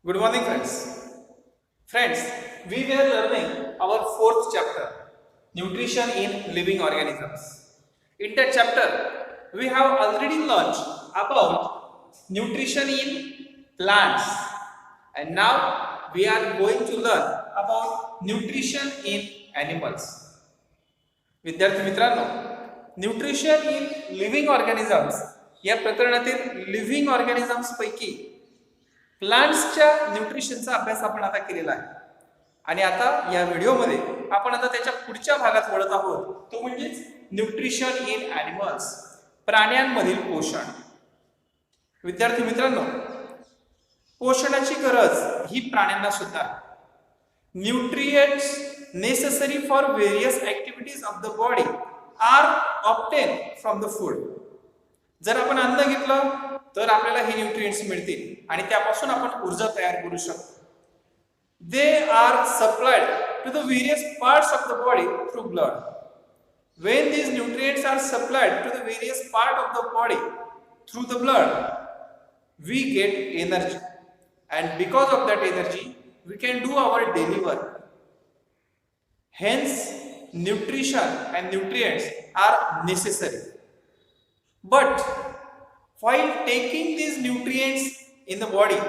Good morning, friends. Friends, we were learning our fourth chapter, Nutrition in Living Organisms. In that chapter, we have already learned about nutrition in plants, and now we are going to learn about nutrition in animals. विद्यार्थी मित्रांनो, nutrition in living organisms या प्रकरणातील living organisms पैकी प्लांट्सच्या न्यूट्रिशनचा अभ्यास आपण आता केलेला आहे आणि आता या व्हिडिओमध्ये आपण आता त्याच्या पुढच्या भागात वळत आहोत, तो म्हणजे न्यूट्रिशन इन ॲनिमल्स, प्राण्यांमधील पोषण. विद्यार्थी मित्रांनो, पोषणाची गरज ही प्राण्यांना सुद्धा. Nutrients necessary for various activities of the body are obtained from the food. जर आपण अन्न घेतलं तर आपल्याला हे न्यूट्रिएंट्स मिळतील आणि त्यापासून आपण ऊर्जा तयार करू शकतो. They are supplied to the various parts of the body through blood. When these nutrients are supplied to the various part of the body through the blood, we get energy, and because of that energy we can do our daily work. Hence, nutrition and nutrients are necessary. But while taking these nutrients in the body,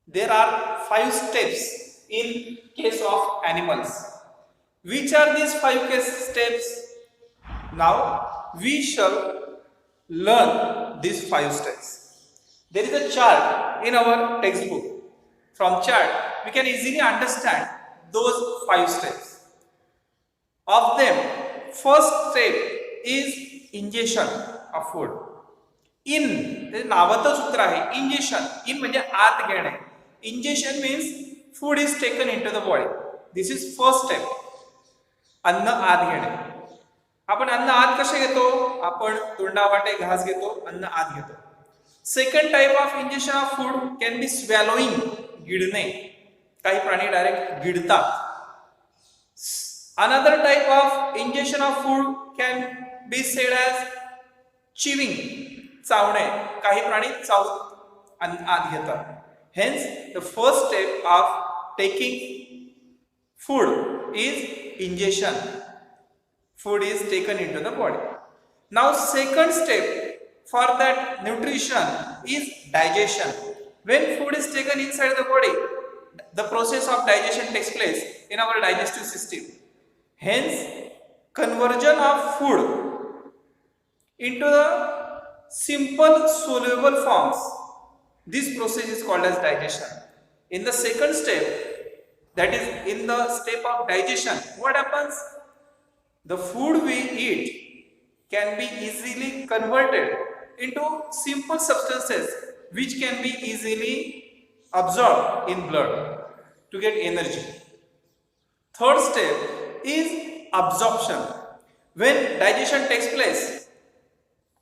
there are 5 steps in case of animals. Which are these 5 case steps? Now, we shall learn these 5 steps. There is a chart in our textbook. From chart, we can easily understand those 5 steps. Of them, first step is ingestion of food. In, ते नावाचं सूत्र आहे ingestion. In म्हणजे आत घेणे. Ingestion means food is taken into the body. This is first step. अन्न आत घेणे. आपण अन्न आत कसे घेतो? आपण तोंडावाटे घास घेतो, अन्न आत घेतो. Second type of ingestion of food can be swallowing, गिळणे. काही प्राणी direct गिळतात. Another type of ingestion of food can be said as chewing, चावणे. काही प्राणी चावून आत घेतात. Hence, the first step of taking food is ingestion. Food is taken into the body. Now, second step for that nutrition is digestion. When food is taken inside the body, the process of digestion takes place in our digestive system. Hence, conversion of food into the simple soluble forms, this process is called as digestion. In the second step, that is in the step of digestion, what happens? The food we eat can be easily converted into simple substances which can be easily absorbed in blood to get energy. Third step is absorption. When digestion takes place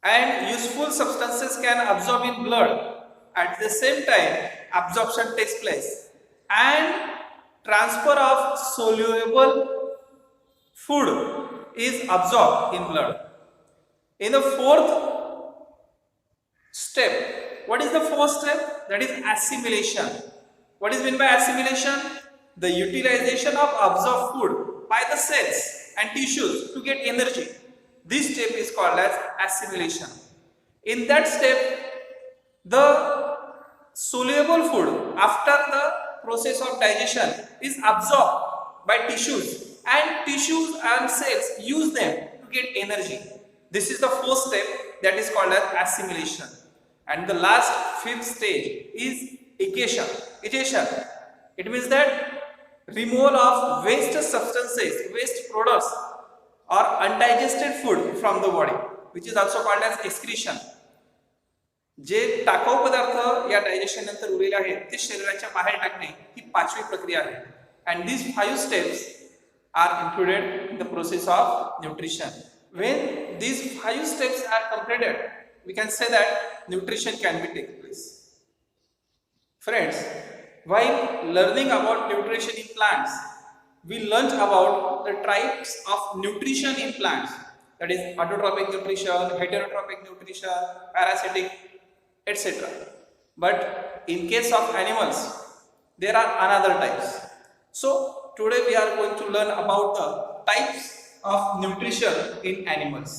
and useful substances can absorb in blood, at the same time absorption takes place and transfer of soluble food is absorbed in blood. In the fourth step, what is the fourth step? That is assimilation. What is meant by assimilation? The utilization of absorbed food by the cells and tissues to get energy. This step is called as assimilation. In that step, the soluble food after the process of digestion is absorbed by tissues, and tissues and cells use them to get energy. This is the fourth step, that is called as assimilation. And the last, fifth stage is egestion. It means that removal of waste substances, waste products or undigested food from the body, which is also called as excretion. जे टाकाऊ पदार्थ या digestion नंतर उरलेले आहेत ते शरीराच्या बाहेर टाकणे ही 5वी प्रक्रिया आहे. And these 5 steps are included in the process of nutrition. When these 5 steps are completed, we can say that nutrition can be taken place. Friends, while learning about nutrition in plants, we learned about the types of nutrition in plants. That is autotrophic nutrition, heterotrophic nutrition, parasitic, etc. But in case of animals, there are another types. So today we are going to learn about the types of nutrition in animals.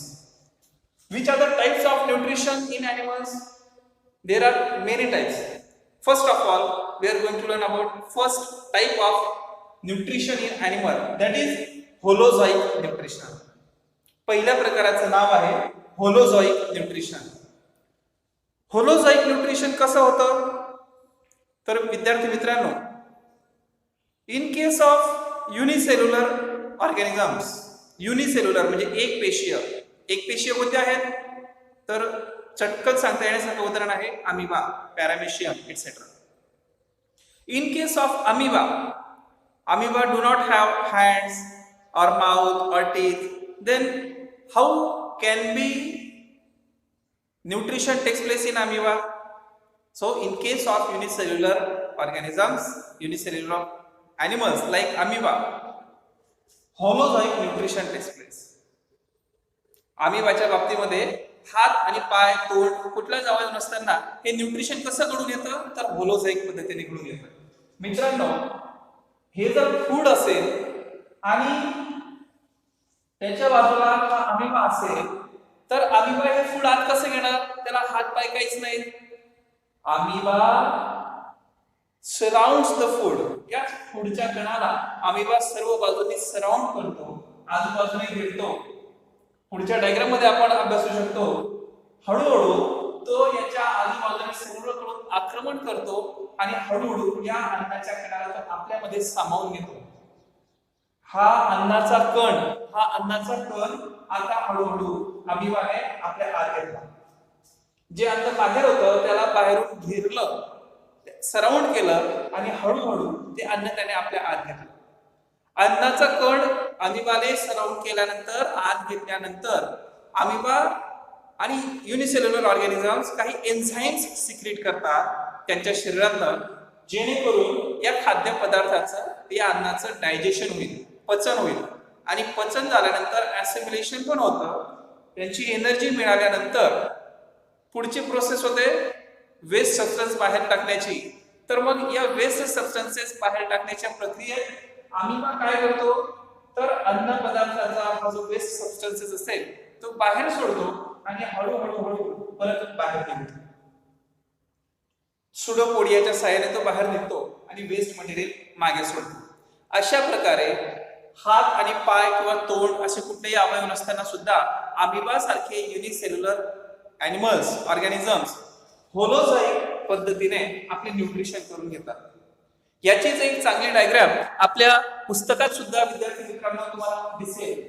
Which are the types of nutrition in animals? There are many types. First of all, we are going to learn about first type of nutrition in animal, that is holozoic nutrition. पहिल्या प्रकाराचं नाव आहे होलोझोइक nutrition. होलोझोइक nutrition कसं होतं? तर विद्यार्थी मित्रांनो, in case of unicellular organisms, unicellular म्हणजे एक पेशीय कोणते आहेत? तर चटकन सांगता येण्यासारखं उदाहरण आहे amoeba, paramecium etcetera. In case of amoeba do not have hands or mouth or teeth, then how can be nutrition takes place in amoeba? So in case of unicellular organisms, unicellular animals like amoeba, holozoic nutrition takes place. अमिबाच्या बाबतीमध्ये हात आणि पाय, तोंड कुठलाच अवयव नसताना हे nutrition कसं घडून येतं? तर होलोझोइक पद्धतीने घडून येतं. मित्रांनो, हे जर फूड असेल आणि त्याच्या बाजूला हा अमिबा असेल, तर अमिबा हे फूड आत कसं घेणार? त्याला हात पाय काहीच नाही. Amoeba surrounds the food. या फूडच्या कणाला अमिबा सर्व बाजूनी सराउंड करतो, आजूबाजूने घेतो. पुढच्या डायग्राम मध्ये आपण अभ्यासू शकतो. हळूहळू तो याच्या आजूबाजूने सर्वकडून आक्रमण करतो आणि हळूहळू या अन्नाच्या कणाला तो आपल्यामध्ये सामावून घेतो. हा अन्नाचा कण आता हळूहळू अमिबाने आपल्या आत घेतला. जे अन्न बाहेर होतं त्याला बाहेरून घेरलं, सराउंड केलं आणि हळूहळू ते अन्न त्याने आपल्या आत घेतलं. अन्नाचा कण अमिबाने सराउंड केल्यानंतर, आत घेतल्यानंतर अमिबा आणि युनिसेल्युलर ऑर्गॅनिझम्स काही एन्झाइम्स सिक्रेट करतात त्यांच्या शरीरातनं, जेणेकरून या खाद्य पदार्थाचं, या अन्नाचं डायजेशन होईल, पचन होईल. आणि पचन झाल्यानंतर ऍसिमिलेशन पण होतं. त्यांची एनर्जी मिळाल्यानंतर पुढची प्रोसेस होते वेस्ट सबस्टन्स बाहेर टाकण्याची. तर मग या वेस्ट सबस्टन्सेस बाहेर टाकण्याच्या प्रक्रियेत अमिबा काय करतो? तर अन्न पदार्थाचा हा जो वेस्ट सबस्टन्सेस असेल तो बाहेर सोडतो आणि हळूहळू परत बाहेर निघतो. सुडोपोडियाच्या सहाय्याने तो बाहेर निघतो आणि वेस्ट मटेरियल मागे सोडतो. अशा प्रकारे हात आणि पाय किंवा तोंड असे कुठलेही अवयव नसताना सुद्धा अमिबा सारखे युनिसेल्युलर ॲनिमल्स, ऑर्गॅनिझम्स होलोझोइक पद्धतीने आपले न्यूट्रिशन करून घेतात. याचीच एक चांगली डायग्राम आपल्या पुस्तकात सुद्धा विद्यार्थी मित्रांनो तुम्हाला दिसेल.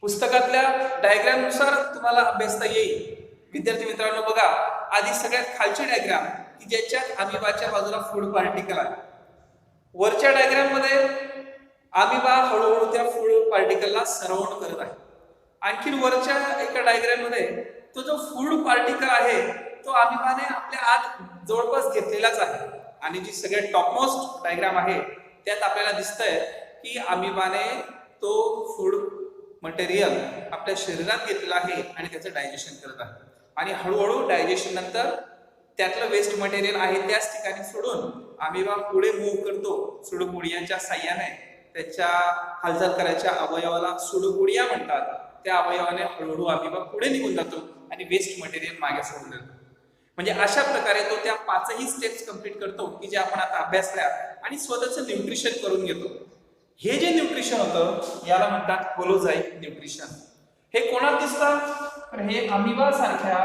पुस्तकातल्या डायग्राम नुसार तुम्हाला अभ्यासता येईल. विद्यार्थी मित्रांनो बघा, आधी सगळ्यात खालची डायग्राम की ज्याच्यात अमिबाच्या बाजूला फूड पार्टिकल आहे. वरच्या डायग्राम मध्ये अमिबा हळूहळू त्या फूड पार्टिकलला सराउंड करत आहे. आणखी वरच्या एका डायग्राम मध्ये तो जो फूड पार्टिकल आहे तो अमिबाने आपल्या आत जवळपास घेतलेलाच आहे. आणि जी सगळ्यात टॉपमोस्ट डायग्राम आहे त्यात आपल्याला दिसतंय की अमिबाने तो फूड मटेरियल आपल्या शरीरात घेतलेला आहे आणि त्याचं डायजेशन करत आहे. आणि हळूहळू डायजेशन नंतर त्यातलं वेस्ट मटेरियल आहे त्याच ठिकाणी सोडून अमिबा पुढे मूव्ह करतो. सुडोपोडियाच्या साह्याने त्याच्या हालचाल करायच्या अवयवाला सुडोपोडिया म्हणतात. त्या अवयवाने हळूहळू अमिबा पुढे निघून जातो आणि वेस्ट मटेरियल मागे सोडून देतो. म्हणजे अशा प्रकारे तो त्या पाचही स्टेप्स कंप्लीट करतो की जे आपण आता अभ्यासल्या आणि स्वतःचं न्यूट्रिशन करून घेतो. हे जे न्यूट्रिशन होतं याला म्हणतात होलोझोइक न्यूट्रिशन. हे कोणात दिसतं? तर हे अमिबा सारख्या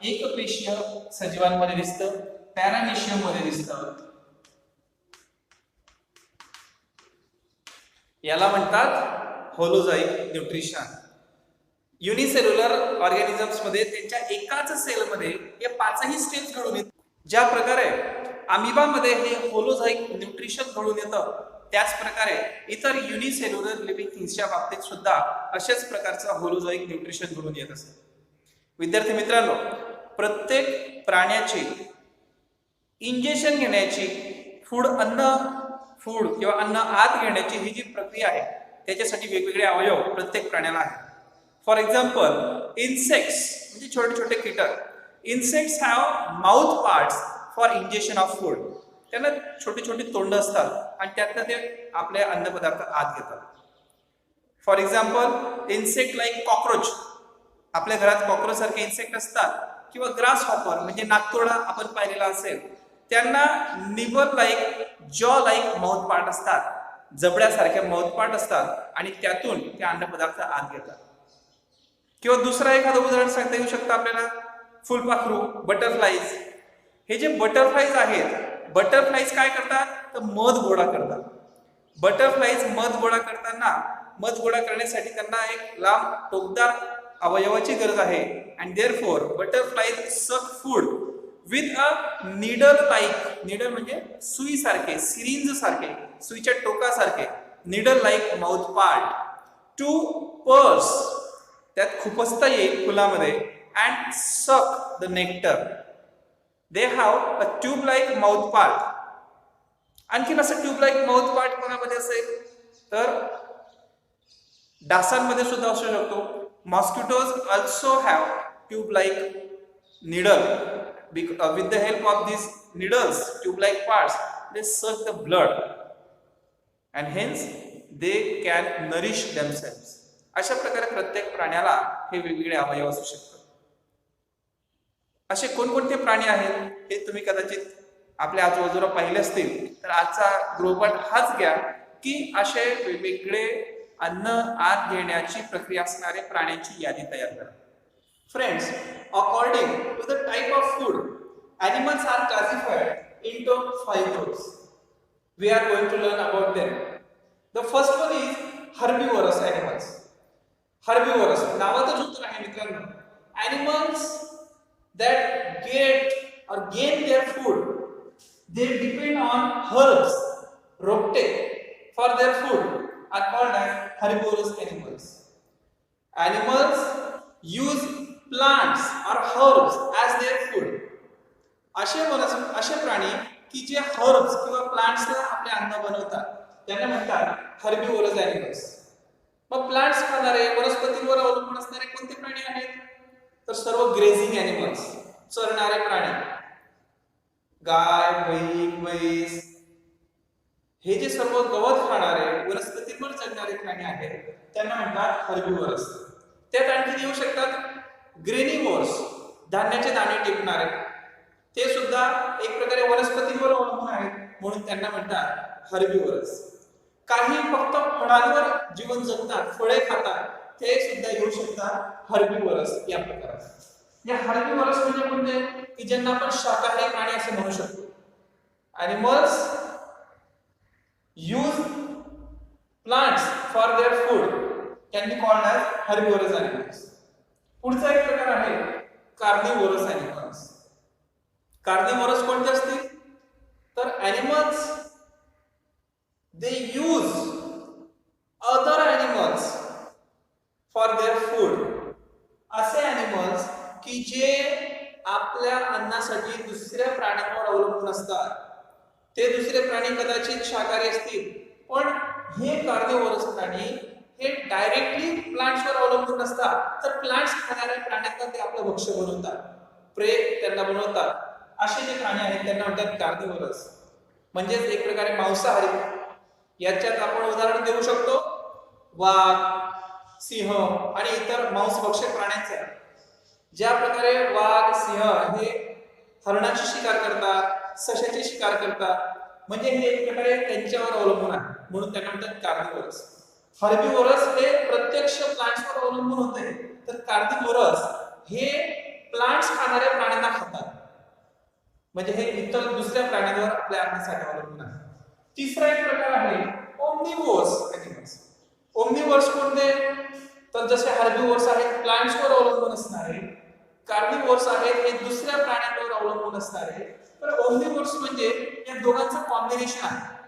एकपेशीय सजीवांमध्ये दिसतं, पॅरामेशियम मध्ये दिसतं. याला म्हणतात होलोझोइक न्यूट्रिशन. युनिसेल्युलर ऑर्गॅनिझम्स मध्ये त्यांच्या एकाच सेलमध्ये हे पाचही स्टेप्स घडून येतात. ज्या प्रकारे अमिबामध्ये हे होलोझोइक न्यूट्रिशन घडून येतं त्याच प्रकारे इतर युनिसेल्युलर लिव्हिंग थिंग्सच्या बाबतीत सुद्धा अशाच प्रकारचं होलोझोइक न्यूट्रिशन घडून येत असतं. विद्यार्थी मित्रांनो, प्रत्येक प्राण्याची इंजेक्शन घेण्याची, फूड किंवा अन्न आत घेण्याची ही जी प्रक्रिया आहे त्याच्यासाठी वेगवेगळे अवयव प्रत्येक प्राण्याला आहेत. फॉर एक्झाम्पल, इन्सेक्ट्स म्हणजे छोटे छोटे कीटक. Insects have mouth parts for injection of food. त्यांना छोटी छोटी तोंड असतात आणि त्यातनं ते आपले अन्नपदार्थ आत घेतात. For example insect like cockroach, आपल्या घरात कॉक्रोच सारखे इन्सेक्ट असतात, किंवा ग्रास हॉपर म्हणजे नाकतोडा आपण पाहिलेला असेल, त्यांना निबल लाईक जॉ लाईक माउथ पार्ट असतात, जबड्यासारख्या माउथ पार्ट असतात आणि त्यातून ते अन्नपदार्थ आत घेतात. किंवा दुसरा एखादं उदाहरण सांगता येऊ शकतं आपल्याला, फुलपाखरू बटरफ्लाईज. हे जे बटरफ्लाईज आहेत, बटरफ्लाईज काय करतात तर मध गोळा करतात. बटरफ्लाईज मध गोळा करताना मध गोळा करण्यासाठी त्यांना एक लांब टोकदार अवयवाची गरज आहे. And therefore butterflies suck food with a needle like, needle म्हणजे सुई सारखे, सिरिंज सारखे, सुईच्या टोकासारखे, needle like mouth part to pierce, त्यात खुपसता येईल फुलामध्ये, and suck the nectar. They have a tube like mouth part. आणखीन असं ट्यूब लाईक माउथ पार्ट कोणामध्ये असेल तर डासांमध्ये सुद्धा असू शकतो. Mosquitoes also have tube like needle. With the help of these needles, tube-like parts, they suck the blood and hence they can nourish themselves. अशा प्रकारे प्रत्येक प्राण्याला हे वेगवेगळे अवयव असू शकतात. असे कोणकोणते प्राणी आहेत हे तुम्ही कदाचित आपल्या आजूबाजूला पाहिले असतील, तर आजचा गृहपाठ हाच घ्या की असे वेगवेगळे अन्न आत घेण्याची प्रक्रिया असणारे प्राण्यांची यादी तयार करा. Friends, according to the type of food, animals are classified into 5 groups. We are going to learn about them. The first one is herbivorous animals. Herbivorous, नावातच उत्तर आहे मित्रांनो. Animals that get or gain their food, they depend on herbs, रोपटे, for their food, are called as herbivorous animals. Animals use plants or herbs as their food. असे प्राणी की जे herbs किंवा प्लांट्सला आपले अन्न बनवतात त्यांना म्हणतात हर्बिवोरस एनिमल्स. मग प्लांट्स खाणारे, वनस्पतींवर अवलंबून असणारे कोणते प्राणी आहेत तर सर्व ग्रेझिंग एनिमल्स, चरणारे प्राणी, गाय, म्हैस, हे जे सर्व गवत खाणारे, वनस्पतींवर जगणारे प्राणी आहेत त्यांना म्हणतात हर्बिवोरस. त्यात आणखी येऊ शकतात ग्रेनिवोर्स, धान्याचे दाणे टिपणारे, ते सुद्धा एक प्रकारे वनस्पतींवर अवलंबून आहेत म्हणून त्यांना म्हणतात हर्बिवोरस. काही फक्त फळांवर जीवन जगतात, फळे खातात, ते सुद्धा येऊ शकतात हर्बिवोरस या प्रकारात. या हर्बिवोरस म्हणजे कोणते की ज्यांना आपण शाकाहारी प्राणी असे म्हणू शकतो. Animals use plants for their food can be called as herbivores animals. पुढचा एक प्रकार आहे कार्निवोरस एनिमल्स. कार्निवोरस कोणते असतील तर animals they use other animals for their food. असे एनिमल्स की जे आपल्या अन्नासाठी दुसऱ्या प्राण्यांवर अवलंबून असतात. ते दुसरे प्राणी कदाचित शाकाहारी असतील, पण हे कार्निवोरस प्राणी हे डायरेक्टली प्लांट्सवर अवलंबून असतात, तर प्लांट्स खाणाऱ्या प्राण्यांना ते आपलं भक्ष्य बनवतात, प्रे त्यांना बनवतात. असे जे प्राणी आहेत त्यांना म्हणतात कार्निवोरस, म्हणजेच एक प्रकारे मांसाहारी. याच्यात आपण उदाहरण देऊ शकतो वाघ, सिंह आणि इतर मांसभक्षक प्राण्यांचे. ज्या प्रकारे वाघ, सिंह हे हरणाची शिकार करतात, सशाची शिकार करतात, म्हणजे हे एक प्रकारे त्यांच्यावर अवलंबून आहे म्हणून त्यांना म्हणतात कार्निवोरस. हर्बिवोरस हे प्रत्यक्ष प्लांट्सवर अवलंबून होते, तर कार्निवोरस हे प्लांट्स खाणाऱ्या प्राण्यांना खातात, म्हणजे हे इतर दुसऱ्या प्राण्यांवर आपल्या अन्नासाठी अवलंबून आहे. तिसरा एक प्रकार आहे ओमनिवोर्स एनिमल्स. ओमनिवोर्स कोणते तर जसे हर्बिवोर्स आहेत प्लांट्सवर अवलंबून असणारे, कार्निवोर्स आहेत हे दुसऱ्या प्राण्यांवर अवलंबून असणारे, तर ओमनिवोर्स म्हणजे या दोघांचं कॉम्बिनेशन आहे.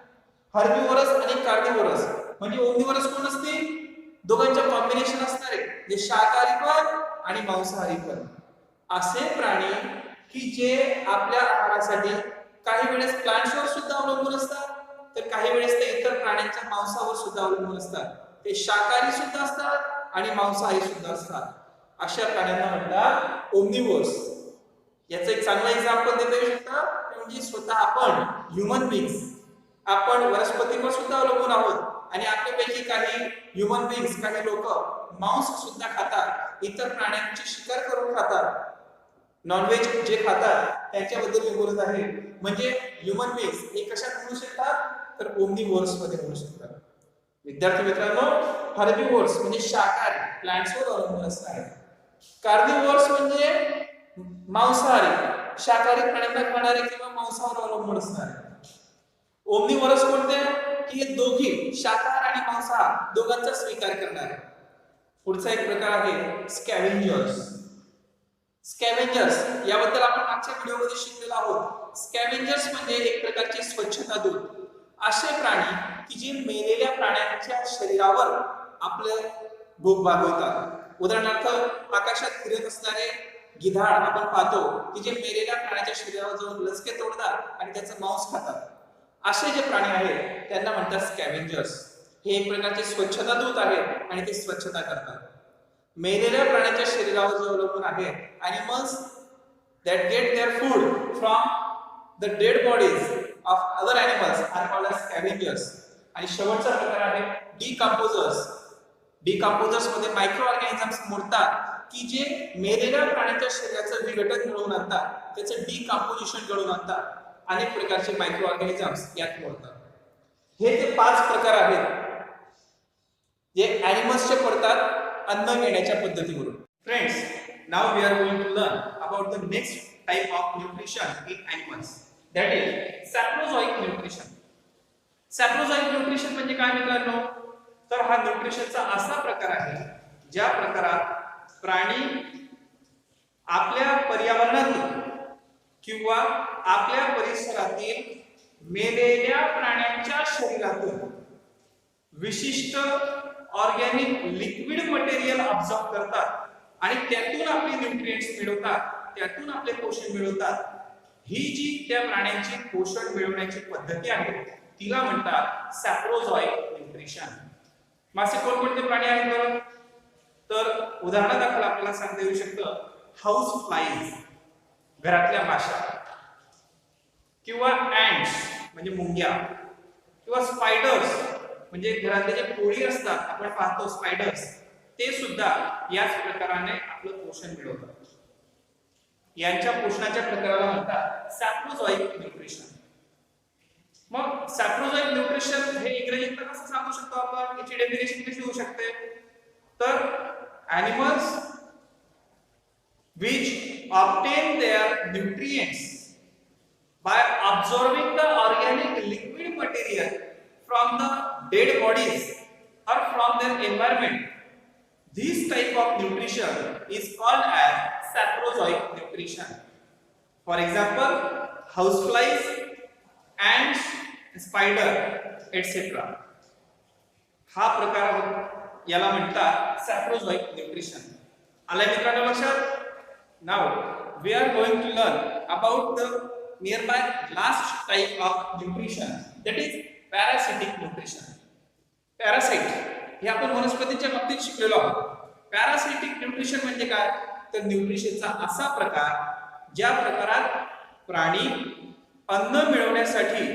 हर्बिवोरस आणि कार्निवोरस म्हणजे ओमनिवोरस कोण असतील दोघांच्या कॉम्बिनेशन असणारे, जे शाकाहारी पण आणि मांसाहारी पण. असे प्राणी की जे आपल्या आहारासाठी काही वेळेस प्लांट्सवर सुद्धा अवलंबून असतात, तर काही वेळेस ते इतर प्राण्यांच्या मांसावर सुद्धा अवलंबून असतात. ते शाकाहारी सुद्धा असतात आणि मांसाहारी सुद्धा असतात. अशा प्राण्यांना म्हणतात ओमनिवोर्स. याचं एक चांगलं एक्झाम्पल देता येऊ शकतं, ते म्हणजे स्वतः आपण ह्युमन बीइंग्स, आपण वनस्पतींवर सुद्धा अवलंबून आहोत आणि आपल्यापैकी काही ह्युमन बीइंग्स, काही लोक मांस सुद्धा खातात, इतर प्राण्यांची शिकार करून खातात, नॉनव्हेज जे खातात त्यांच्याबद्दल मी बोलत आहे. म्हणजे ह्युमन बीइंग्स हे कशात म्हणू शकतात, तर ओमनिवोर्स मध्ये म्हणू शकतात. विद्यार्थी मित्रांनो, हर्बिवोर्स म्हणजे शाकाहारी, प्लांट्सवर अवलंबून असणारे. कार्निवोर्स म्हणजे मांसाहारी, शाकाहारी प्राण्यांना खाणारे किंवा मांसावर अवलंबून असणारे. ओमनिवोरस कोणते, की हे दोघी शाकाहार आणि मांसाहार दोघांचा स्वीकार करणारे. पुढचा एक प्रकार आहे स्कॅव्हेंजर्स. स्कॅव्हेंजर्स याबद्दल आपण मागच्या व्हिडिओमध्ये शिकलेलो आहोत. स्कॅव्हेंजर्स म्हणजे एक प्रकारचे स्वच्छता दूत, असे प्राणी की जे मेलेल्या प्राण्यांच्या शरीरावर आपले भूक भागवतात. उदाहरणार्थ, आकाशात फिरत असणारे गिधाड आपण पाहतो की जे मेलेल्या प्राण्याच्या शरीरावर जाऊन लचके तोडतात आणि त्याचं मांस खातात. असे जे प्राणी आहेत त्यांना म्हणतात स्कॅव्हेंजर्स. हे एक प्रकारचे स्वच्छता दूत आहेत आणि ते स्वच्छता करतात. मेलेल्या प्राण्याच्या शरीरावर जो अवलंबून आहे, animals that get their food from the dead bodies of other animals are called as scavengers. आणि शेवटचा प्रकार आहे डिकंपोजर्स. डिकंपोजर्स मध्ये मायक्रो ऑर्गॅनिझम्स मोडतात की जे मेलेल्या प्राण्याच्या शरीराचं विघटन घडवून आणतात, त्याचं डिकंपोजिशन घडवून आणतात. अनेक प्रकारचे मायक्रो ऑर्गॅनिझम्स यात मोडतात. हे ते 5 प्रकार आहेत जे ॲनिमल्सचे पडतात अन्न घेण्याच्या पद्धतीवरून. Friends, now we are going to learn about the next type of nutrition in animals, that is saprozoic nutrition. Saprozoic nutrition म्हणजे काय मित्रांनो, तर हा न्यूट्रिशनचा असा प्रकार आहे ज्या प्रकारात प्राणी आपल्या पर्यावरणातील किंवा आपल्या परिसरातील मेलेल्या प्राण्यांच्या शरीरातून विशिष्ट ऑर्गॅनिक लिक्विड मटेरियल ऑब्झर्व करतात आणि त्यातून आपले न्यूट्रिएंट्स मिळवतात, त्यातून आपले पोषण मिळवतात. ही जी त्या प्राण्यांची पोषण मिळवण्याची पद्धती आहे तिला म्हणतात सॅप्रोझोइक न्यूट्रिशन. मासे कोणकोणते प्राणी आहेत बरं, तर उदाहरणादाखल आपल्याला सांगता येऊ शकतं हाऊस फ्लाईज, घरातल्या माशा, किंवा ॲन्ट्स म्हणजे मुंग्या, किंवा स्पायडर्स म्हणजे घरातले जे कोळी असतात आपण पाहतो स्पायडर्स, ते सुद्धा याच प्रकाराने आपलं पोषण मिळवतात. यांच्या पोषणाच्या प्रकाराला म्हणतात सॅप्रोझोइक न्यूट्रिशन. मग सॅप्रोझोइक न्यूट्रिशन हे इंग्रजीत कसं सांगू शकतो आपण, याची डेफिनेशन कशी होऊ शकते, तर animals which obtain their nutrients by absorbing the organic liquid material from the dead bodies or from their environment. This type of nutrition is called as saprozoic nutrition. For example, houseflies, ants, spider, etc. हा प्रकार याला म्हणतात saprozoic nutrition. आला मित्रांनो लक्षात? Now we are going to learn about the nearby last type of nutrition, that is parasitic nutrition. Parasite हे आपण वनस्पतींच्या बाबतीत शिकलेलो आहोत. पॅरासिटिक न्यूट्रिशन म्हणजे काय, तर न्यूट्रिशनचा असा प्रकार ज्या प्रकारात प्राणी अन्न मिळवण्यासाठी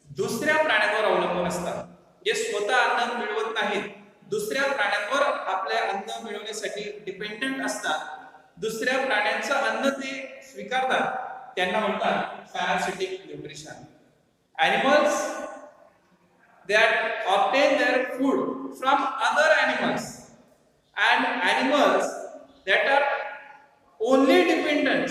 दुसऱ्या प्राण्यांवर अवलंबून असतात, जे स्वतः अन्न मिळवत नाहीत, दुसऱ्या प्राण्यांवर आपले अन्न मिळवण्यासाठी डिपेंडंट असतात, दुसऱ्या प्राण्यांचं अन्न ते स्वीकारतात, त्यांना म्हणतात parasitic nutrition. Animals that obtain their food from other animals and animals that are only dependent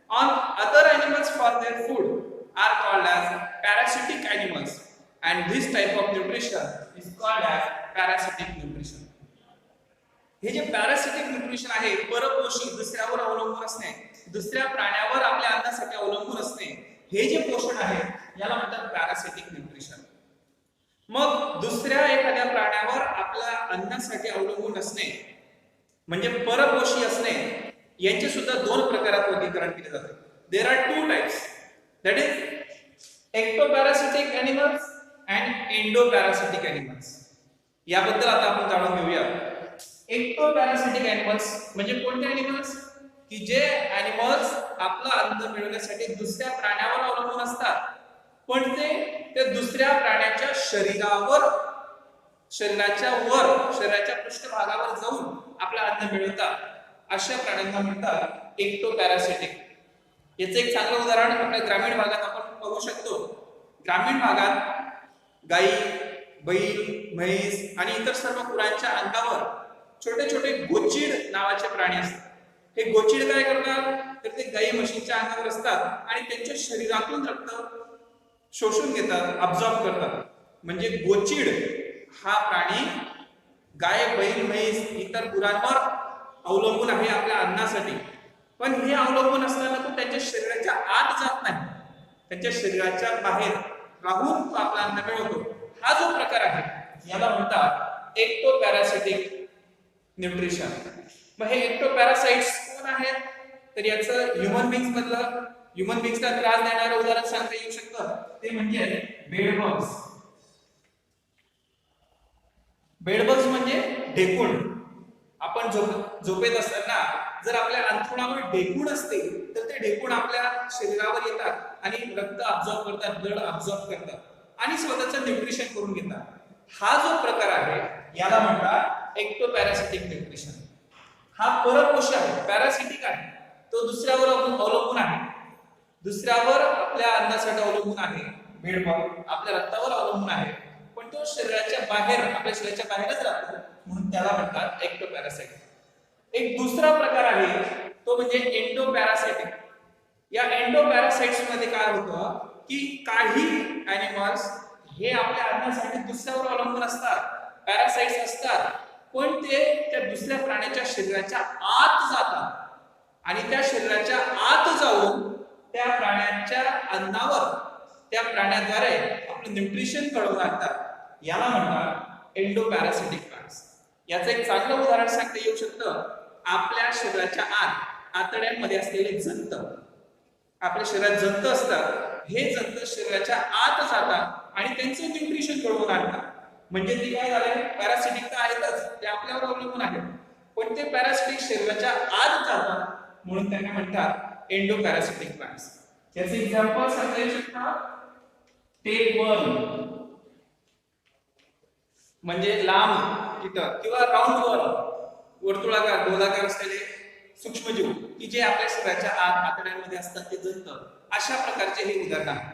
on other animals for their food are called as parasitic animals, and this type of nutrition is called as parasitic nutrition. हे जे parasitic nutrition आहे, परपोषी, दुसऱ्यावर अवलंबून असणे, दुसऱ्या प्राण्यावर आपल्या अन्नासाठी अवलंबून असणे, हे जे पोषण आहे याला म्हणतात पॅरासिटिक न्यूट्रिशन. मग दुसऱ्या एखाद्या प्राण्यावर आपल्या अन्नासाठी अवलंबून असणे म्हणजे परपोषी असणे, यांचे सुद्धा 2 प्रकारात वर्गीकरण केले जाते. There are 2 types, that is ectoparasitic animals and endoparasitic animals. याबद्दल आता आपण जाणून घेऊया. एक्टोपॅरासिटिक एनिमल्स म्हणजे कोणते एनिमल्स, की जे ॲनिमल्स आपलं अन्न मिळवण्यासाठी दुसऱ्या प्राण्यावर अवलंबून असतात, पण ते त्या दुसऱ्या प्राण्याच्या शरीराच्या पृष्ठभागावर जाऊन आपलं अन्न मिळवतात, अशा प्राण्यांना म्हणतात एक्टोपॅरासिटिक. याचं एक चांगलं उदाहरण आपल्या ग्रामीण भागात आपण बघू शकतो. ग्रामीण भागात गाई, बैल, म्हैस आणि इतर सर्व गुरांच्या अंगावर छोटे छोटे गोचीड नावाचे प्राणी असतात. हे गोचीड काय करतात, तर ते गाई म्हशींच्या अंगावर असतात आणि त्यांच्या शरीरातून रक्त शोषून घेतात, अब्सॉर्ब करतात. म्हणजे गोचीड हा प्राणी गाय, बैल, म्हैस इतर गुरांवर अवलंबून आहे आपल्या अन्नासाठी. पण हे अवलंबून असताना तो त्यांच्या शरीराच्या आत जात नाही, त्यांच्या शरीराच्या बाहेर राहून तो आपला अन्न मिळवतो. हा जो प्रकार आहे याला म्हणतात एक्टोपॅरासिटिक न्यूट्रिशन. मग हे एक्टोपॅरासाइट्स कोण आहेत, तर याचं ह्युमन बीइंग्सला त्रास देणारं उदाहरण सांगता येऊ शकतं, ते म्हणजे बेडबग्स. बेडबग्स म्हणजे ढेकूण. आपण झोपेत असताना जर आपल्या अंथरुणावर ढेकूण असते तर ते ढेकूण आपल्या शरीरावर येतात आणि रक्त अब्सॉर्ब करतात, ब्लड अब्सॉर्ब करतात आणि स्वतःचं न्यूट्रिशन करून घेतात. हा जो प्रकार आहे याला म्हणतात एक्टोपॅरासिटिक न्यूट्रिशन. हा परपोषी आहे, पॅरासिटिक आहे, तो दुसऱ्यावर अवलंबून आहे, दुसऱ्यावर आपल्या अन्नासाठी अवलंबून आहे. बेडबग आपल्या रक्तावर अवलंबून आहे, पण तो शरीराच्या बाहेर, आपल्या शरीराच्या बाहेरच राहतो, म्हणून त्याला म्हणतात एक्टोपॅरासाइट. एक दुसरा प्रकार आहे तो म्हणजे एंडोपॅरासाइटिक. या एंडोपॅरासाइट्स मध्ये काय होतं की काही ॲनिमल्स हे आपल्या अन्नासाठी दुसऱ्यावर अवलंबून असतात, पॅरासाइट्स असतात, पण ते त्या दुसऱ्या प्राण्याच्या शरीराच्या आत जातात आणि त्या शरीराच्या आत जाऊन त्या प्राण्याच्या अन्नावर, त्या प्राण्याद्वारे आपलं न्यूट्रिशन घडवून आणतात. याला म्हणतात एंडोपॅरासिटिक प्लांट्स. याचं एक चांगलं उदाहरण सांगता येऊ शकतं. आपल्या शरीराच्या आत आतड्यांमध्ये असलेले जंत, आपल्या शरीरात जंत असतात, हे जंत शरीराच्या आत जातात आणि त्यांचं न्यूट्रिशन घडवून आणतात. म्हणजे ते काय झाले, पॅरासिटिक तर आहेतच, ते आपल्यावर अवलंबून आहेत, पण ते पॅरासिटिक शरीराच्या आत जातात, म्हणून त्यांना म्हणतात एंडोपॅरासिटिक प्लांट्स. याचे एक्झाम्पल सांगता येऊ शकतात. टेपवर्म म्हणजे लांब कीटक किंवा राऊंड वर्म, वर्तुळाकार गोलाकार असलेले सूक्ष्मजीव की जे आपल्या शरीराच्या आतड्यांमध्ये असतात, ते जंत. अशा प्रकारचे हे उदाहरण आहे.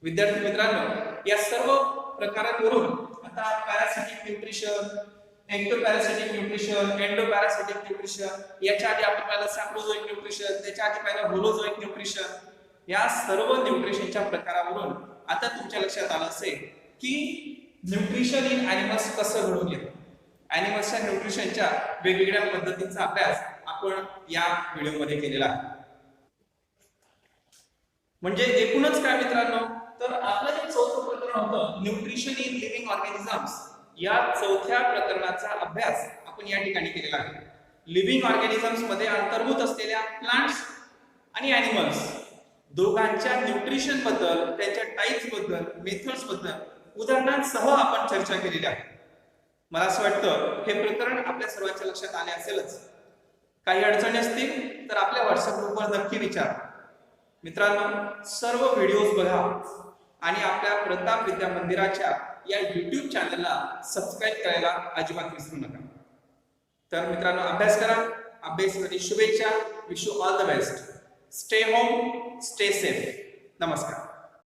विद्यार्थी मित्रांनो, या सर्व प्रकारांवरून आता पॅरासिटिक न्यूट्रिशन, एक्टोपॅरासिटिक न्यूट्रिशन, एंडोपॅरासिटिक न्यूट्रिशन, याच्या आधी आपण पाहिलं सॅप्रोझोइक न्यूट्रिशन, त्याच्या आधी पाहिलं होलोझोइक न्यूट्रिशन, या सर्व न्यूट्रिशनच्या प्रकारावरून आता तुमच्या लक्षात आलं असेल की न्यूट्रिशन इन ॲनिमल्स कसं घडून येतं. ॲनिमल्सच्या न्यूट्रिशनच्या वेगवेगळ्या पद्धतींचा अभ्यास आपण या व्हिडिओमध्ये केलेला आहे. म्हणजे एकूणच काय मित्रांनो, तर आपलं जे चौथं प्रकरण होतं न्यूट्रिशन इन लिव्हिंग ऑर्गॅनिझम्स, या चौथ्या प्रकरणाचा अभ्यास आपण या ठिकाणी केलेला आहे. लिव्हिंग ऑर्गॅनिझम्स मध्ये अंतर्भूत असलेल्या प्लांट्स आणि ॲनिमल्स दोघांच्या न्यूट्रिशन बद्दल, त्यांच्या टाइप्स बद्दल, मेथड्स बद्दल उदाहरणांसह आपण चर्चा केलेली आहे. मला असं वाटतं हे प्रकरण आपल्या सर्वांच्या लक्षात आले असेलच. काही अडचणी असतील तर आपल्या व्हॉट्सअप ग्रुपवर नक्की विचारा. मित्रांनो, सर्व व्हिडिओज बघा आणि आपल्या प्रताप विद्या मंदिराच्या या YouTube चॅनलला सबस्क्राईब करायला अजिबात विसरू नका. तर मित्रांनो, अभ्यास करा, अभ्यासासाठी शुभेच्छा. Wish you all the best. Stay home, stay safe. नमस्कार.